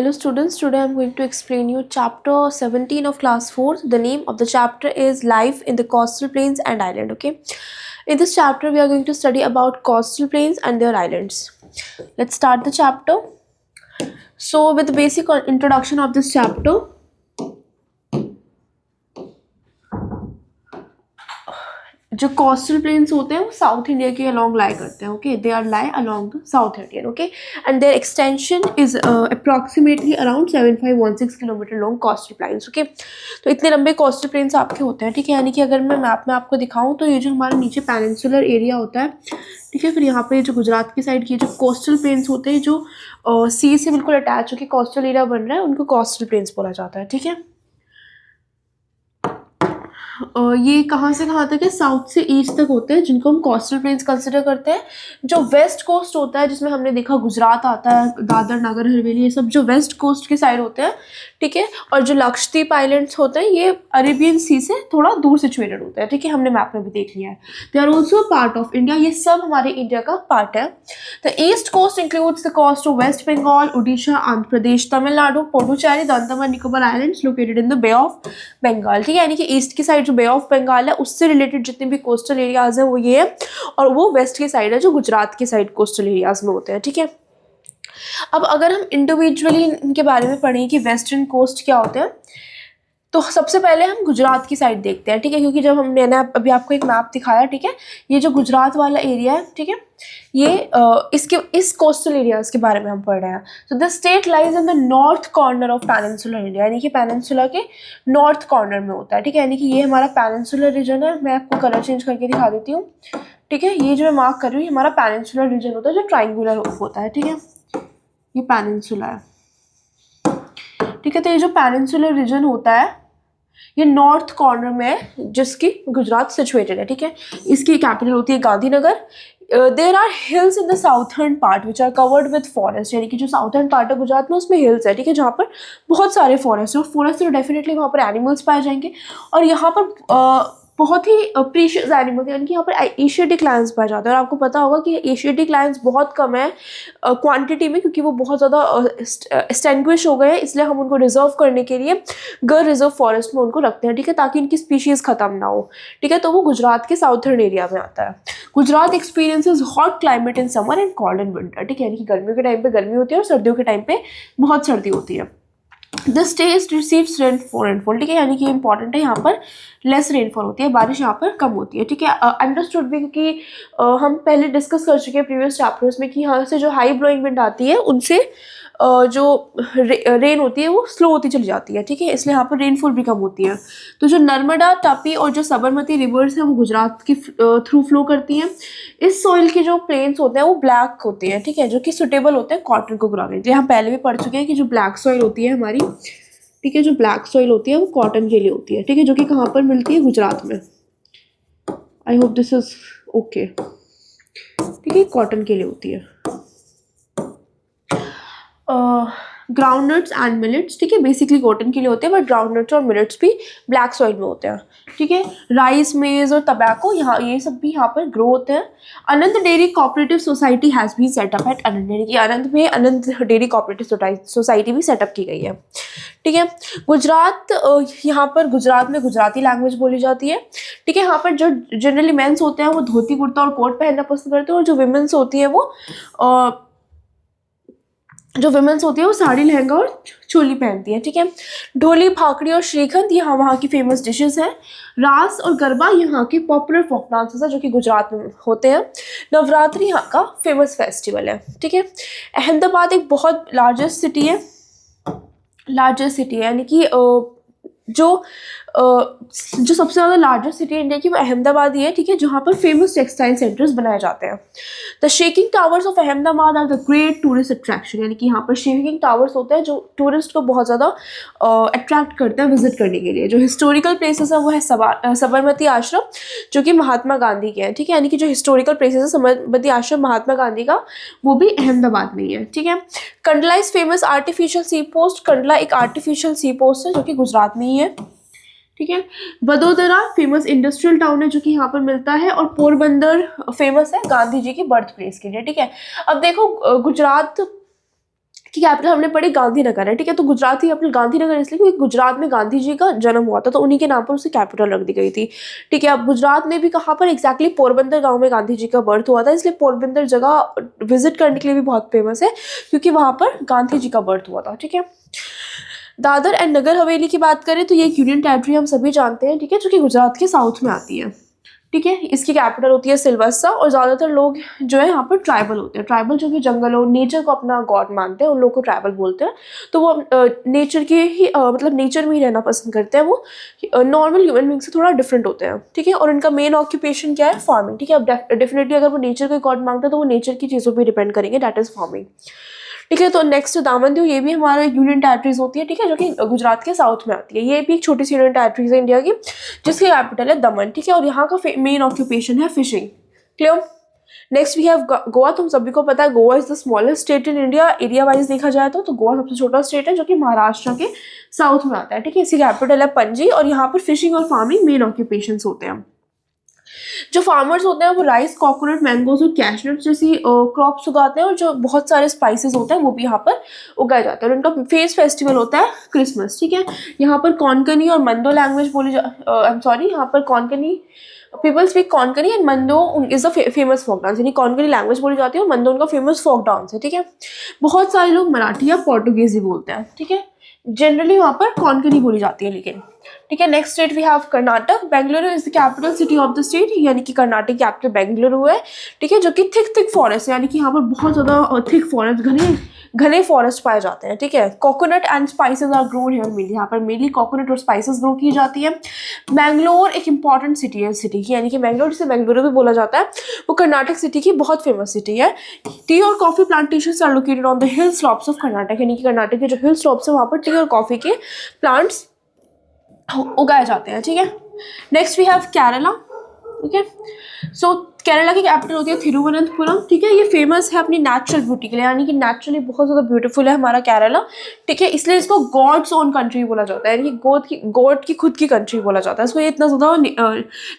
Hello students, today I am going to explain you chapter 17 of class 4. The name of the chapter is Life in the Coastal Plains and Island. Okay. In this chapter we are going to study about coastal plains and their islands. Let's start the chapter. So with the basic introduction of this chapter, जो coastal plains होते हैं वो south India के along lie करते हैं. Okay, they are lie along the south Indian. Okay, and their extension is approximately around 7516 kilometre long coastal plains. Okay, तो इतने लंबे कोस्टल प्लेन्स आपके होते हैं. ठीक है, यानी कि अगर मैं मैप में आपको दिखाऊं तो ये जो हमारा नीचे पेनिनसुलर एरिया होता है, ठीक है, फिर यहाँ पे जो गुजरात की साइड की जो कोस्टल प्लेन्स होते हैं जो सी से बिल्कुल अटैच होकर कोस्टल एरिया बन रहा है, उनको कोस्टल प्लेन्स बोला जाता है. ठीक है, ये कहाँ से कहाँ तक है? साउथ से ईस्ट तक होते हैं, जिनको हम कोस्टल प्लेन्स कंसिडर करते हैं. जो वेस्ट कोस्ट होता है, जिसमें हमने देखा गुजरात आता है, दादर नगर हवेली, ये सब जो वेस्ट कोस्ट के साइड होते हैं. ठीक है, और जो लक्षद्वीप आइलैंड्स होते हैं ये अरेबियन सी से थोड़ा दूर सिचुएटेड होते हैं. ठीक है, हमने मैप में भी देख लिया है. They are also part of India, ये सब हमारे इंडिया का पार्ट है. The east coast includes the coast of West Bengal, Orissa, Andhra Pradesh, Tamil Nadu, Puducherry, Andaman Nicobar islands located in the bay of Bengal. ठीक है, यानी कि ईस्ट की साइड जो बे ऑफ बंगाल है उससे रिलेटेड जितने भी कोस्टल एरियाज हैं वो ये है, और वो वेस्ट की साइड है जो गुजरात की साइड कोस्टल एरियाज में होते हैं. ठीक है, अब अगर हम इंडिविजुअली इनके बारे में पढ़ें कि वेस्टर्न कोस्ट क्या होते हैं, तो सबसे पहले हम गुजरात की साइड देखते हैं. ठीक है, क्योंकि जब मैंने अभी आपको एक मैप दिखाया, ठीक है, ये जो गुजरात वाला एरिया है, ठीक है, ये इस कोस्टल एरियाज के बारे में हम पढ़ रहे हैं. So the state lies in the north corner of peninsular India, यानी कि पेनिनसुला के नॉर्थ कॉर्नर में होता है. ठीक है, यानी कि ये हमारा पेनिनसुलर रीजन है. मैं आपको कलर चेंज करके दिखा देती हूँ. ठीक है, ये जो मैं मार्क कर रही हूँ, ये हमारा पेनिनसुलर रीजन होता है जो ट्राइंगुलर होता है. ठीक है, ये पेनिनसुला है. ठीक है, तो ये जो पेनिनसुलर रीजन होता है ये नॉर्थ कॉर्नर में है, जिसकी गुजरात सिचुएटेड है. ठीक है, इसकी कैपिटल होती है Gandhinagar. There are hills in the southern part which are covered with forest, यानी कि जो साउथर्न पार्ट है गुजरात में उसमें हिल्स है. ठीक है, जहाँ पर बहुत सारे फॉरेस्ट है, और फॉरेस्ट में डेफिनेटली वहाँ पर एनिमल्स पाए जाएंगे, और यहाँ पर बहुत ही प्रीशियस एनिमल, यानी कि यहाँ पर एशियाटिक लायंस पाए जाते हैं. और आपको पता होगा कि एशियाटिक लायंस बहुत कम है क्वांटिटी में, क्योंकि वो बहुत ज़्यादा एक्सटिंग्विश हो गए हैं, इसलिए हम उनको रिजर्व करने के लिए गर रिजर्व फॉरेस्ट में उनको रखते हैं. ठीक है, ताकि इनकी स्पीशीज़ ख़त्म ना हो. ठीक है, तो वो गुजरात के साउथर्न एरिया में आता है. Gujarat experiences hot climate in summer and cold in winter. ठीक है, यानी कि गर्मियों के टाइम पे गर्मी होती है और सर्दियों के टाइम पे बहुत सर्दी होती है. The state receives rainfall. ठीक है, यानी कि इंपॉर्टेंट है, यहाँ पर लेस रेनफॉल होती है, बारिश यहाँ पर कम होती है. ठीक है, अंडरस्टूड भी, क्योंकि हम पहले डिस्कस कर चुके हैं प्रीवियस चैप्टर्स में कि यहाँ से जो हाई ब्लोइंग विंड आती है उनसे जो रेन होती है वो स्लो होती चली जाती है. ठीक है, इसलिए यहाँ पर रेनफॉल भी कम होती है. तो जो नर्मदा, तापी और जो साबरमती रिवर्स हैं वो गुजरात की थ्रू फ्लो करती हैं. इस सॉइल के जो प्लेन्स होते हैं वो ब्लैक होते हैं. ठीक है, जो कि सुटेबल होते हैं कॉटन को ग्रो करने के लिए. हम पहले भी पढ़ चुके हैं कि जो ब्लैक सॉइल होती है हमारी, ठीक है, जो ब्लैक सॉइल होती है वो कॉटन के लिए होती है. ठीक है, जो कि कहाँ पर मिलती है? गुजरात में. I hope this is okay. ठीक है, कॉटन के लिए होती है. ग्राउंड नट्स एंड मिलेट्स, ठीक है, बेसिकली कॉटन के लिए होते हैं, बट ग्राउंड नट्स और मिलेट्स भी ब्लैक सॉइल में होते हैं. ठीक है, राइस, मेज और टबैको यहाँ ये सब भी यहाँ पर ग्रो होते हैं. Anant dairy cooperative society has been setup at Anant, यानी कि अनंत में अनंत डेयरी कोऑपरेटिव सोसाइटी भी सेटअप की गई है. ठीक है, गुजरात, यहाँ पर गुजरात में गुजराती लैंग्वेज बोली जाती है. ठीक है, यहाँ पर जो जनरली मेंस होते हैं वो धोती कुर्ता और कोट पहनना पसंद करते हैं, और जो विमेंस होती है वो साड़ी, लहंगा और चोली पहनती है. ठीक है, ढोली, भाकड़ी और श्रीखंड यहाँ वहाँ की फेमस डिशेस हैं. रास और गरबा यहाँ के पॉपुलर फोक डांसेस हैं जो कि गुजरात में होते हैं. नवरात्रि यहाँ का फेमस फेस्टिवल है. ठीक है, अहमदाबाद एक बहुत लार्जेस्ट सिटी है, यानी कि जो सबसे ज़्यादा लार्जेस्ट सिटी इंडिया की वो अहमदाबाद ही है. ठीक है, जहाँ पर फेमस टेक्सटाइल सेंटर्स बनाए जाते हैं. The shaking towers of Ahmedabad are the great tourist attraction, यानी कि यहाँ पर शेकिंग टावर्स होते हैं जो टूरिस्ट को बहुत ज़्यादा अट्रैक्ट करते हैं विजिट करने के लिए. जो हिस्टोरिकल प्लेसेस है वो है साबरमती आश्रम, जो कि महात्मा गांधी के हैं. ठीक है, यानी कि जो हिस्टोरिकल प्लेसेस है साबरमती आश्रम महात्मा गांधी का, वो भी अहमदाबाद में ही है. ठीक है, Kandla is famous artificial sea post. Kandla एक आर्टिफिशियल सी पोस्ट है जो कि गुजरात में ही है. ठीक है, वडोदरा फेमस इंडस्ट्रियल टाउन है जो कि यहाँ पर मिलता है, और पोरबंदर फेमस है गांधी जी की बर्थ प्लेस के लिए. ठीक है, अब देखो गुजरात कि कैपिटल हमने पढ़ी गांधीनगर है, ठीक है। तो गुजरात की कैपिटल गांधीनगर इसलिए क्योंकि गुजरात में गांधी जी का जन्म हुआ था, तो उन्हीं के नाम पर उसे कैपिटल रख दी गई थी, ठीक है। अब गुजरात में भी कहाँ पर एग्जैक्टली पोरबंदर गांव में गांधी जी का बर्थ हुआ था, इसलिए पोरबंदर जगह विजिट करने के लिए भी बहुत फेमस है क्योंकि वहाँ पर गांधी जी का बर्थ हुआ था, ठीक है। दादर एंड नगर हवेली की बात करें तो ये एक यूनियन टेरिटरी हम सभी जानते हैं, ठीक है, जो कि गुजरात के साउथ में आती है, ठीक है। इसकी कैपिटल होती है सिलवासा और ज़्यादातर लोग जो है यहाँ पर ट्राइबल होते हैं। ट्राइबल जो कि जंगलों नेचर को अपना गॉड मानते हैं, उन लोगों को ट्राइबल बोलते हैं। तो वो नेचर के ही मतलब नेचर में ही रहना पसंद करते हैं। वो नॉर्मल ह्यूमन बींग से थोड़ा डिफरेंट होते हैं, ठीक है। और उनका मेन ऑक्यूपेशन क्या है? फार्मिंग, ठीक है। अब डेफिनेटली अगर वो नेचर को गॉड मांगते हैं तो वो नेचर की चीज़ों पर डिपेंड करेंगे, दैट इज़ फार्मिंग, ठीक है। तो नेक्स्ट दामन दीव, ये भी हमारा यूनियन टेरिटरीज होती है, ठीक है, जो कि गुजरात के साउथ में आती है। ये भी एक छोटी सी यूनियन टेरिटरीज है इंडिया की, जिसकी कैपिटल है दमन, ठीक है। और यहाँ का मेन ऑक्यूपेशन है fishing, clear. Next we have Goa. तुम सभी को पता है Goa is the smallest state in India, area wise देखा जाए तो गोवा सबसे छोटा स्टेट है जो कि महाराष्ट्र के साउथ में आता है, ठीक है। इसकी कैपिटल है पणजी और यहाँ पर फिशिंग और फार्मिंग मेन ऑक्यूपेशन होते हैं। जो फार्मर्स होते हैं वो राइस, कोकोनट, मैंगोज और कैशनट जैसी क्रॉप्स उगाते हैं और जो बहुत सारे स्पाइसेस होते हैं वो भी यहाँ पर उगाए जाते हैं। और उनका फेस फेस्टिवल होता है क्रिसमस, ठीक है। यहाँ पर कोंकणी और मंडो लैंग्वेज बोली आई एम सॉरी, यहाँ पर Konkani people speak Konkani and Mando is the famous folk dance, यानी कोंकणी लैंग्वेज बोली जाती है और मंडो उनका फेमस फोक डांस है, ठीक है। बहुत सारे लोग मराठी या पोर्टुगीज ही बोलते हैं, ठीक है। जनरली वहाँ पर कोंकणी बोली जाती है लेकिन, ठीक है। Next state we have Karnataka. Bengaluru is the capital city of the state, यानी कि कर्नाटक कैपिटल बेंगलुरु है, ठीक है, जो कि थिक फॉरेस्ट, यानी कि यहाँ पर बहुत ज़्यादा थिक फॉरेस्ट, घने फॉरेस्ट पाए जाते हैं, ठीक है। Coconut and spices are grown here mainly, यहाँ पर मेनली कोकोनट और स्पाइसेस ग्रो की जाती है। बैंगलोर एक इंपॉर्टेंट सिटी है सिटी की, यानी कि बैंगलोर जिसे बेंगलुरु भी बोला जाता है, वो कर्नाटक सिटी की बहुत फेमस सिटी है। टी और coffee plantations are located on the hill slopes of Karnataka, यानी कि कर्नाटक के जो हिल स्लॉप्स है वहाँ पर टी और कॉफी के प्लांट्स उगाए जाते हैं, ठीक है। Next we have Kerala, okay. So Kerala की कैपिटल होती है थिरुवनंतपुरम, ठीक है। ये फेमस है अपनी नेचुरल ब्यूटी के लिए, यानी कि नेचुरली बहुत ज़्यादा ब्यूटीफुल है हमारा केरला, ठीक है। इसलिए इसको गॉड्स ओन कंट्री बोला जाता है, यानी कि गॉड की खुद की कंट्री बोला जाता है। इसको ये इतना ज़्यादा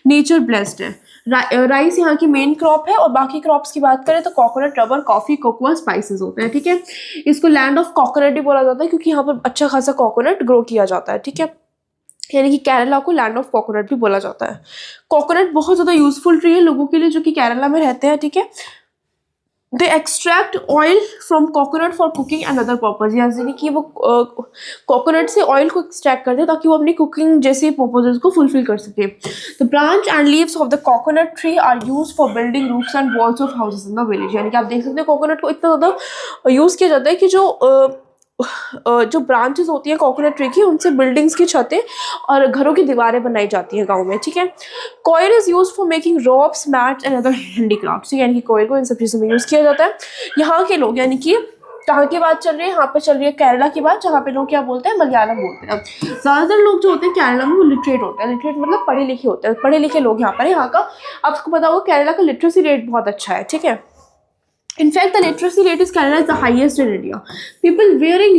नेचर ब्लेस्ड है। राइस यहाँ की मेन क्रॉप है और बाकी क्रॉप्स की बात करें तो coconut, rubber, coffee, cocoa, spices होते हैं, ठीक है। इसको लैंड ऑफ कोकोनट भी बोला जाता है क्योंकि यहाँ पर अच्छा खासा कोकोनट ग्रो किया जाता है, ठीक है। यानी कि केरला को लैंड ऑफ कोकोनट भी बोला जाता है। कोकोनट बहुत ज़्यादा यूजफुल ट्री है लोगों के लिए जो कि केरला में रहते हैं, ठीक है। They extract oil from coconut for cooking and other purpose, यानी कि वो कोकोनट से ऑयल को एक्सट्रैक्ट करते हैं ताकि वो अपनी कुकिंग जैसे पर्पजेज को फुलफिल कर सके। The branch and leaves of the coconut tree are use for building roofs and walls of houses in the village, यानी कि आप देख सकते हैं कोकोनट को इतना ज़्यादा यूज़ किया जाता है कि जो ब्रांचेस होती हैं कोकोनट ट्री की, उनसे बिल्डिंग्स की छतें और घरों की दीवारें बनाई जाती हैं गांव में, ठीक है। Coil is use for making ropes, mats and other handicrafts, यानी कि कॉयल को इन सब चीज़ों में यूज़ किया जाता है। यहाँ के लोग, यानी कि कहाँ की बात चल रही है, यहाँ पे चल रही है केरला की बात, जहाँ पे लोग क्या बोलते हैं? मलयालम बोलते हैं। ज़्यादातर लोग जो होते हैं केरला में वो लिटरेट होते हैं, लिटरेट मतलब पढ़े लिखे होते हैं, पढ़े लिखे लोग यहाँ पर। यहाँ का आपको पता होगा केरला का लिटरेसी रेट बहुत अच्छा है, ठीक है। In fact, the literacy rate is Kerala is the highest in India. People wearing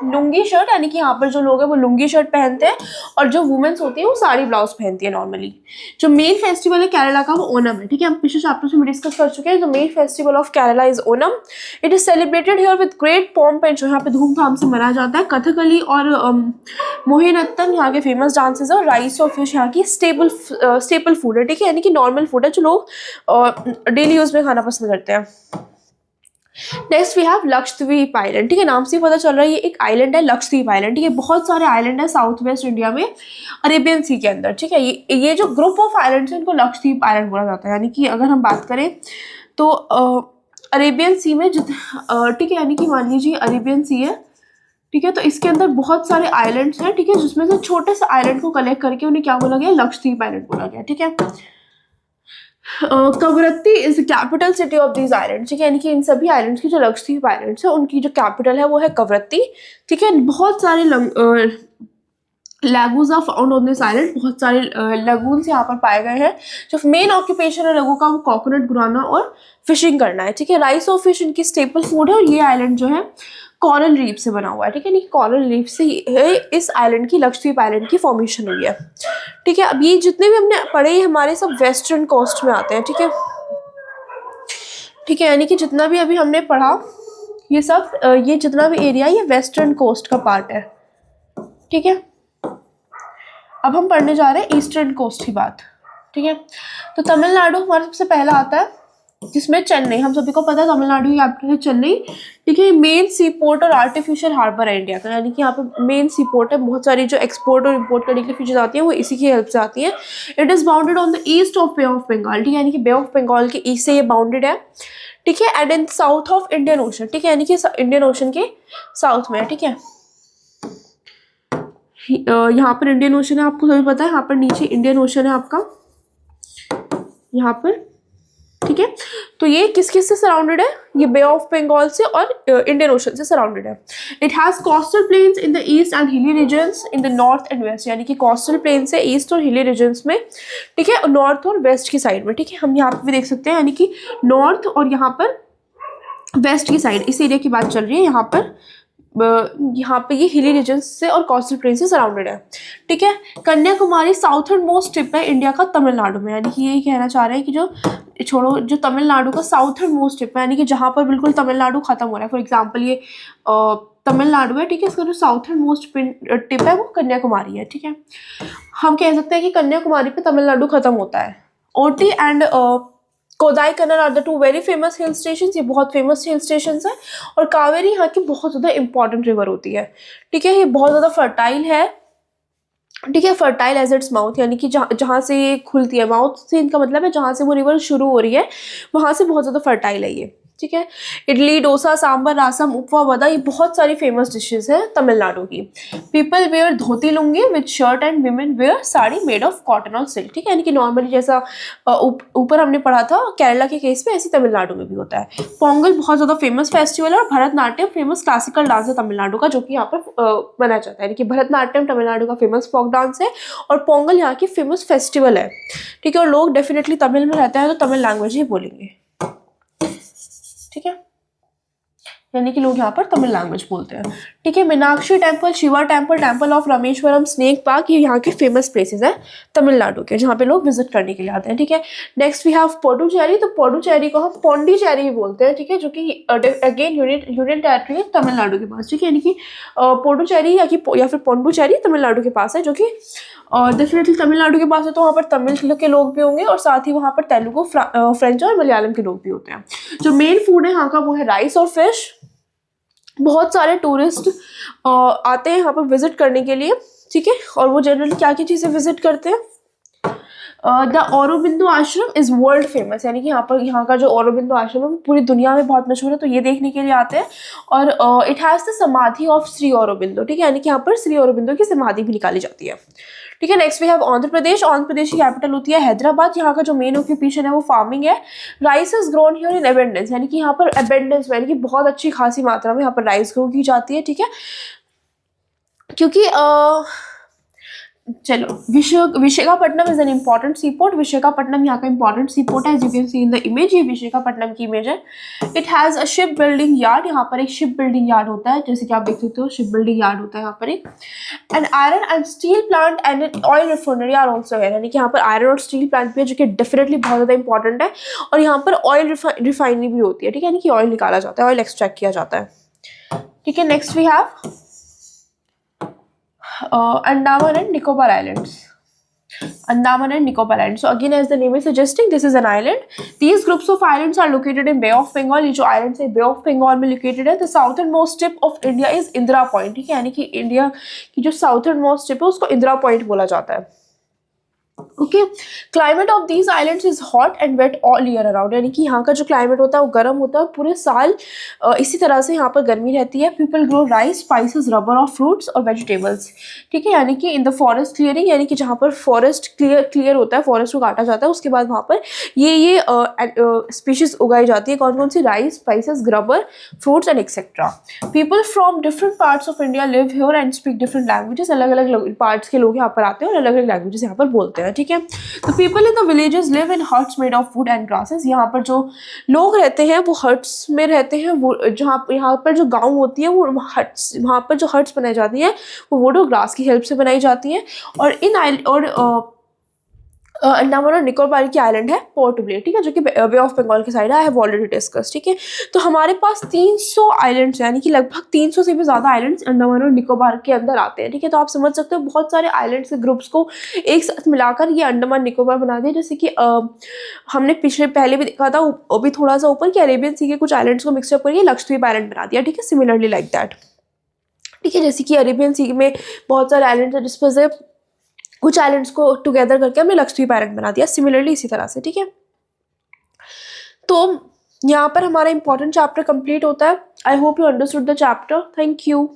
lungi shirt, यानी कि यहाँ पर जो लोग हैं वो लुंगी शर्ट पहनते हैं और जो वुमेन्स होती हैं वो साड़ी ब्लाउज पहनती है नॉर्मली। जो मेन फेस्टिवल है केरला का वो ओनम है, ठीक है। हम पिछले चैप्टर्स में डिस्कस कर चुके हैं। जो main festival of Kerala is Onam. It is celebrated here with great pomp and show, यहाँ पे धूमधाम से मनाया जाता है। कथकली और मोहिनीअट्टम यहाँ के फेमस डांसेस है और राइस और फिश यहाँ की स्टेपल फूड है, ठीक है, यानी कि नॉर्मल फूड है जो लोग डेली यूज में खाना पसंद करते हैं। Next we have Lakshadweep island, ठीक है। नाम से पता चल रहा है ये एक आइलैंड है, लक्षद्वीप आइलैंड, ठीक है। बहुत सारे आइलैंड है साउथ वेस्ट इंडिया में अरेबियन सी के अंदर, ठीक है। ये जो ग्रुप ऑफ आइलैंड है इनको लक्षद्वीप आइलैंड बोला जाता है। यानी कि अगर हम बात करें तो अरेबियन सी में ठीक है, यानी कि मान लीजिए अरेबियन सी है, ठीक है, तो इसके अंदर बहुत सारे आइलैंड्स हैं, ठीक है, जिसमें से छोटे से आइलैंड को कलेक्ट करके उन्हें क्या बोला गया? लक्षद्वीप आइलैंड बोला गया, ठीक है। Kavaratti is the capital city of these islands, ठीक है, यानी कि इन सभी आइलैंड्स की जो लक्षद्वीप आइलैंड्स है उनकी जो कैपिटल है वो है कवरत्ती, ठीक है। बहुत सारे lagoons are found on this island, बहुत सारे लगून्स यहाँ पर पाए गए हैं। जो मेन ऑक्यूपेशन है लोगों का वो कोकोनट गुराना और फिशिंग करना है, ठीक है। राइस और फिश इनकी स्टेपल फूड है और ये आइलैंड जो है कॉरल रीफ से बना हुआ है, ठीक है। नहीं, कॉरल रीफ से इस आइलैंड की, लक्षद्वीप आइलैंड की फॉर्मेशन हुई है, ठीक है। अब ये जितने भी हमने पढ़े हमारे सब वेस्टर्न कोस्ट में आते हैं, ठीक है, ठीक है, यानी कि जितना भी अभी हमने पढ़ा ये सब ये जितना भी एरिया है ये वेस्टर्न कोस्ट का पार्ट है, ठीक है। अब हम पढ़ने जा रहे हैं ईस्टर्न कोस्ट की बात, ठीक है। तो तमिलनाडु हमारा सबसे पहला आता है, जिसमें चेन्नई, हम सभी को पता है तमिलनाडु की कैपिटल है चेन्नई, ठीक है। मेन सी पोर्ट और आर्टिफिशियल हार्बर है इंडिया का, यानी कि यहाँ पे मेन सी पोर्ट है, बहुत सारी जो एक्सपोर्ट और इम्पोर्ट करने की चीज़ें आती हैं वो इसी की हेल्प से आती हैं। It is bounded on the east of bay of Bengal, ठीक है, यानी कि बे ऑफ बंगाल के ईस्ट से ये बाउंडेड है, ठीक है। And in south of Indian ocean, ठीक है, यानी कि इंडियन ओशन के साउथ में है, ठीक है। यहाँ पर इंडियन ओशन है, आपको सभी पता है, यहाँ पर नीचे इंडियन ओशन है आपका, यहाँ पर, ठीक है। तो ये किस किस से सराउंडेड है, ये बे ऑफ बंगाल से और इंडियन ओशन से सराउंडेड है। It has coastal plains in the east and hilly regions in the north and west, यानी कि कोस्टल प्लेन्स है ईस्ट और हिली रीजन्स में, ठीक है, नॉर्थ और वेस्ट की साइड में, ठीक है। हम यहाँ पे भी देख सकते हैं, यानी कि नॉर्थ और यहाँ पर वेस्ट की साइड, इस एरिया की बात चल रही है। यहाँ पे ये हिली रीजन्स से और कोस्टल प्लेन से सराउंडेड है, ठीक है। कन्याकुमारी साउथर्न मोस्ट टिप है इंडिया का तमिलनाडु में, यानी कि यही कहना चाह रहे हैं कि जो तमिलनाडु का साउथर्न मोस्ट टिप है, यानी कि जहाँ पर बिल्कुल तमिलनाडु खत्म हो रहा है। फॉर एग्जाम्पल ये तमिलनाडु है, ठीक है, इसका जो साउथर्न मोस्ट टिप है वो कन्याकुमारी है, ठीक है। हम कह सकते हैं कि कन्याकुमारी पे तमिलनाडु खत्म होता है। Ooty and Kodaikanal are the two very famous hill station, ये बहुत फेमस हिल स्टेशन है। और कावेरी यहाँ की बहुत ज़्यादा इंपॉर्टेंट रिवर होती है, ठीक है। ये बहुत ज़्यादा फर्टाइल है, ठीक है, फर्टाइल एज इट्स माउथ, यानी कि जहाँ से ये खुलती है, माउथ से इनका मतलब है जहाँ से वो रिवर शुरू हो रही है वहाँ से बहुत ज़्यादा फर्टाइल है ये, ठीक है। इडली, डोसा, सांबर, रासम, उपवा, वदा, ये बहुत सारी फेमस डिशेज हैं तमिलनाडु की। People wear dhoti lungi with shirt and women wear sari made of cotton और सिल्क, ठीक है, यानी कि नॉर्मली जैसा ऊपर हमने पढ़ा था केरला के केस में, ऐसे तमिलनाडु में भी होता है। पोंगल बहुत ज़्यादा फेमस फेस्टिवल है, और भरतनाट्यम फेमस क्लासिकल डांस है तमिलनाडु का, जो कि यहाँ पर मनाया जाता है, यानी कि भरतनाट्यम तमिलनाडु का फेमस फोक डांस है और पोंगल यहाँ की फेमस फेस्टिवल है, ठीक है। और लोग डेफिनेटली तमिल में रहते हैं तो तमिल लैंग्वेज ही बोलेंगे, ठीक है, यानी कि लोग यहाँ पर तमिल लैंग्वेज बोलते हैं, ठीक है। Meenakshi temple, Shiva temple, temple of Rameswaram, snake park, ये यहाँ के फेमस प्लेसेस हैं तमिलनाडु के, जहाँ पे लोग विजिट करने के लिए आते हैं, ठीक है। नेक्स्ट वी हैव पुडुचेरी, तो पुडुचेरी को हम पोंडीचेरी बोलते हैं, ठीक है, जो कि अगेन यूनियन टेरिटरी है तमिलनाडु के पास, ठीक है, यानी कि पुडुचेरी या फिर पोंडुचेरी तमिलनाडु के पास है, जो कि डेफिनेटली तमिलनाडु के पास है, तो वहाँ पर तमिल के लोग भी होंगे और साथ ही वहाँ पर तेलुगु, फ्रेंच और मलयालम के लोग भी होते हैं। जो मेन फूड है यहाँ का वो है राइस और फिश। बहुत सारे टूरिस्ट आते हैं यहाँ पर विजिट करने के लिए, ठीक है, और वो जनरली क्या क्या चीज़ें विजिट करते हैं, द औरोबिंदो आश्रम इज वर्ल्ड फेमस, यानी कि यहाँ का जो औरोबिंदो आश्रम है वो पूरी दुनिया में बहुत मशहूर है, तो ये देखने के लिए आते हैं। और इट हैज़ द समाधि ऑफ श्री औरोबिंदो, ठीक है, यानी कि यहाँ पर श्री औरोबिंदो की समाधि भी निकाली जाती है, ठीक है। Next we have Andhra Pradesh. Andhra Pradesh की कैपिटल होती है हैदराबाद। यहाँ का जो मेन ऑक्यूपेशन है वो फार्मिंग है। Rice is grown here in abundance, यानी कि यहाँ पर एबेंडेंस यानी कि बहुत अच्छी खासी मात्रा में यहाँ पर राइस ग्रो की जाती है, ठीक है, क्योंकि चलो Visakhapatnam is an important sea port. Visakhapatnam यहाँ का इंपॉर्टेंट सी पोर्ट है, as you can see in the image, ये विशाखापट्टनम की इमेज है। It has a ship building yard, यहाँ पर एक शिप बिल्डिंग यार्ड होता है, जैसे कि आप देख सकते हो शिप बिल्डिंग यार्ड होता है यहाँ पर एक। And iron and steel plant and an oil refinery are also है, यानी कि यहाँ पर आयरन और स्टील प्लांट भी है, जो कि डेफिनेटली बहुत ज़्यादा इंपॉर्टेंट है। और यहाँ पर ऑयल रिफाइनरी भी होती है, ठीक है, यानी कि ऑयल निकाला जाता है, ऑयल एक्सट्रैक्ट किया जाता है, ठीक है। Next we have Andaman and Nicobar Islands. Andaman and Nicobar Islands. So again, as the name is suggesting, this is an island. These groups of islands are located in Bay of Bengal. ये जो islands है Bay of Bengal में located है. The southernmost tip of India is Indira Point, ठीक है, यानी कि India की जो southernmost tip है उसको इंदिरा पॉइंट बोला जाता है, okay. Climate of these islands is hot and wet all year around, यानी कि यहाँ का जो क्लाइमेट होता है वो गर्म होता है पूरे साल, इसी तरह से यहाँ पर गर्मी रहती है। People grow rice, spices, rubber और फ्रूट्स और वेजिटेबल्स, ठीक है, यानी कि इन द फॉरेस्ट क्लियरिंग, यानी कि जहाँ पर फॉरेस्ट क्लियर होता है, फॉरेस्ट को काटा जाता है, उसके बाद वहाँ पर ये स्पीशीज उगाई जाती है। कौन कौन सी? Rice, spices, rubber, fruits and etcetera. People from different parts of India live here and speak different languages, अलग अलग पार्ट्स के लोग यहाँ पर आते हैं और अलग अलग लैंग्वेजेस यहाँ पर बोलते हैं, ठीक है। तो people in the villages live in huts made of would and grasses, यहाँ पर जो लोग रहते हैं वो हट्स में रहते हैं, वो जहाँ यहाँ पर जो गांव होती है वो हट्स, वहाँ पर जो हट्स बनाई जाती हैं वो वुड और ग्रास की हेल्प से बनाई जाती हैं। और अंडमान और निकोबार की आइलैंड है पोर्ट ब्लेयर, ठीक है, जो कि बे ऑफ बंगाल की साइड है। आई हैव ऑलरेडी डिस्कस, ठीक है। तो हमारे पास 300 आइलैंड्स, यानी कि लगभग 300 से भी ज़्यादा आइलैंड्स अंडमान और निकोबार के अंदर आते हैं, ठीक है। तो आप समझ सकते हो बहुत सारे आइलैंड्स के ग्रुप्स को एक साथ मिलाकर ये अंडमान निकोबार बना दिया। जैसे कि हमने पहले भी देखा था अभी थोड़ा सा ऊपर कि अरेबियन सी के कुछ आइलैंड्स को मिक्सअप करके लक्षद्वीप आइलैंड बना दिया, ठीक है, सिमिलरली लाइक दैट, ठीक है। जैसे कि अरेबियन सी में बहुत सारे आइलैंड्स हैं, जिसमें से कुछ आइलैंड्स को टुगेदर करके हमने लक्षद्वीप आइलैंड बना दिया, सिमिलरली इसी तरह से, ठीक है। तो यहाँ पर हमारा इंपॉर्टेंट चैप्टर कंप्लीट होता है। I hope you understood the chapter. Thank you.